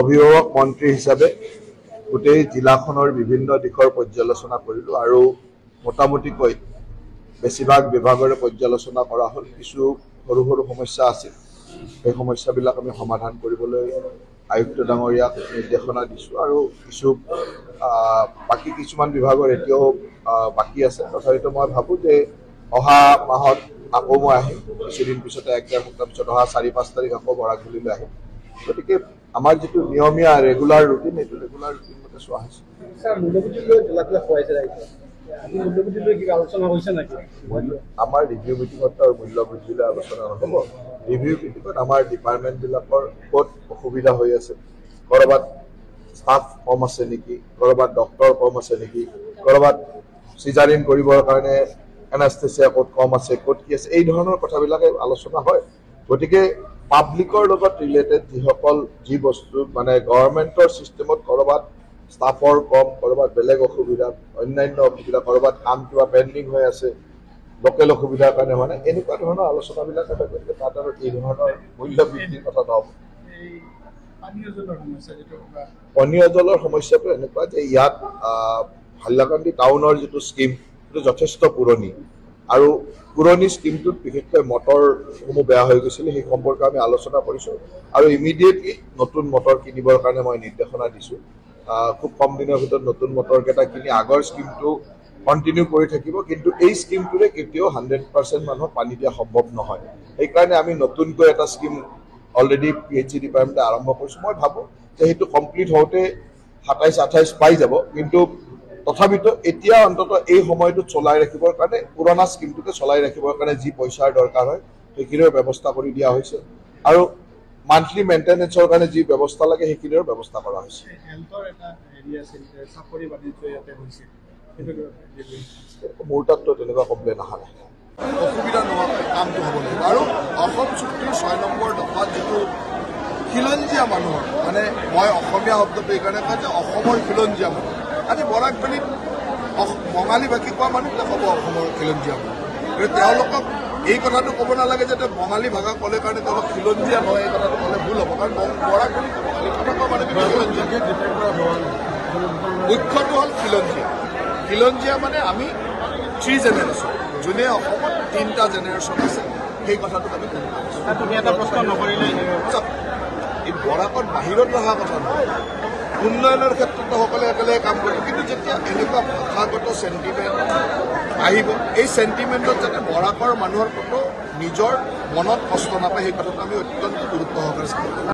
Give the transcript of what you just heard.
অভিভাৱক মন্ত্ৰী হিচাপে গোটেই জিলাখনৰ বিভিন্ন দিশৰ পৰ্যালোচনা কৰিলোঁ আৰু মোটামুটিকৈ বেছিভাগ বিভাগৰে পৰ্যালোচনা কৰা হ'ল। কিছু সৰু সৰু সমস্যা আছিল, সেই সমস্যাবিলাক আমি সমাধান কৰিবলৈ আয়ুক্ত ডাঙৰীয়াক নিৰ্দেশনা দিছোঁ আৰু কিছু বাকী কিছুমান বিভাগৰ এতিয়াও বাকী আছে। তথাপিতো মই ভাবোঁ যে অহা মাহত আকৌ মই আহিম, কিছুদিন পিছতে 1-1.5 সপ্তাহ পিছত অহা 4-5 তাৰিখ আকৌ বৰাকভেলীলৈ আহিম। গতিকে আমাৰ যিটো নিয়মীয়া ৰেগুলাৰ ৰুটিন, এইটো ৰেগুলাৰ ৰুটিন মতে চোৱা হৈছে। আমাৰ ৰিভিউ মিটিঙত আৰু মূল্য বৃদ্ধিলৈ আলোচনা নহ'ব। ৰিভিউ মিটিঙত আমাৰ ডিপাৰ্টমেণ্টবিলাকৰ ক'ত অসুবিধা হৈ আছে, ক'ৰবাত ষ্টাফ কম আছে নেকি, ক'ৰবাত ডক্টৰ কম আছে নেকি, ক'ৰবাত চিজাৰিন কৰিবৰ কাৰণে এনাস্থেচিয়া ক'ত কম আছে, ক'ত কি আছে, এই ধৰণৰ কথাবিলাকে আলোচনা হয়। গতিকে পাব্লিকৰ লগত ৰিলেটেড যিসকল যি বস্তু মানে গভৰ্ণমেণ্টৰ ছিষ্টেমত ক'ৰবাত ষ্টাফৰ কম, ক'ৰবাত বেলেগ অসুবিধা, অন্যান্য অসুবিধা, ক'ৰবাত কাম কিবা পেণ্ডিং হৈ আছে, লোকেল অসুবিধাৰ কাৰণে মানে এনেকুৱা ধৰণৰ আলোচনাবিলাক হয়। গতিকে তাত আৰু এই ধৰণৰ মূল্য বৃদ্ধিৰ কথা নহ'ব। পানীয় জলৰ সমস্যাটো এনেকুৱা যে ইয়াত হাইলাকান্দি টাউনৰ যিটো স্কিম সেইটো যথেষ্ট পুৰণি আৰু পুৰণি স্কিমটোত বিশেষকৈ মটৰসমূহ বেয়া হৈ গৈছিলে। সেই সম্পৰ্কে আমি আলোচনা কৰিছোঁ আৰু ইমিডিয়েটলি নতুন মটৰ কিনিবৰ কাৰণে মই নিৰ্দেশনা দিছোঁ। খুব কম দিনৰ ভিতৰত নতুন মটৰকেইটা কিনি আগৰ স্কিমটো কণ্টিনিউ কৰি থাকিব, কিন্তু এই স্কিমটোৰে কেতিয়াও 100% মানুহক পানী দিয়া সম্ভৱ নহয়। সেইকাৰণে আমি নতুনকৈ এটা স্কিম অলৰেডি PHC ডিপাৰ্টমেণ্টে আৰম্ভ কৰিছোঁ। মই ভাবোঁ যে সেইটো কমপ্লিট হওঁতে 27-28 পাই যাব, কিন্তু তথাপিতো এতিয়া অন্ততঃ এই সময়টোত চলাই ৰাখিবৰ কাৰণে পুৰণা স্কিমটোকে চলাই ৰাখিবৰ কাৰণে যি পইচাৰ দৰকাৰ হয় সেইখিনিৰ ব্যৱস্থা কৰি দিয়া হৈছে আৰু মান্থলি মেইনটেনেন্সৰ কাৰণে যি ব্যৱস্থা লাগে সেইখিনিৰ ব্যৱস্থা কৰা হৈছে। মোৰ তাততো তেনেকুৱা কমপ্লেইন অহা নাই। অসুবিধা নোহোৱাকৈ কামটো হ'ব লাগিব আৰু অসম চুক্তিৰ 6 নম্বৰ দফাত যিটো খিলঞ্জীয়া মানুহৰ মানে মই অসমীয়া শব্দটো এইকাৰণে কওঁ যে অসমৰ খিলঞ্জীয়া মানুহ, আজি বৰাকভেলীত বঙালী ভাষী কোৱা মানুহবিলাক হ'ব অসমৰ খিলঞ্জীয়া মানুহ। গতিকে তেওঁলোকক এই কথাটো ক'ব নালাগে যে বঙালী ভাষা ক'লে কাৰণে তেওঁলোক খিলঞ্জীয়া নহয়, এই কথাটো ক'লে ভুল হ'ব। কাৰণ বৰাকভেলীত বঙালী ভাষা কোৱা মানুহবিলাক খিলঞ্জীয়া। মুখ্যটো হ'ল খিলঞ্জীয়া। খিলঞ্জীয়া মানে আমি 3 জেনেৰেশ্যন, যোনে অসমত 3টা জেনেৰেশ্যন আছে, সেই কথাটোক আমি ক'ব পাৰিছোঁ। এই বৰাকত বাহিৰত অহা কথা নহয়, উন্নয়নৰ ক্ষেত্ৰত সকলে একেলগে কাম কৰিব, কিন্তু যেতিয়া এনেকুৱা ভাষাগত চেণ্টিমেণ্ট আহিব, এই চেণ্টিমেণ্টত যাতে বৰাকৰ মানুহৰ কোনো নিজৰ মনত কষ্ট নাপায়, সেই কথাটো আমি অত্যন্ত গুৰুত্ব সহকাৰে চাব লাগিব।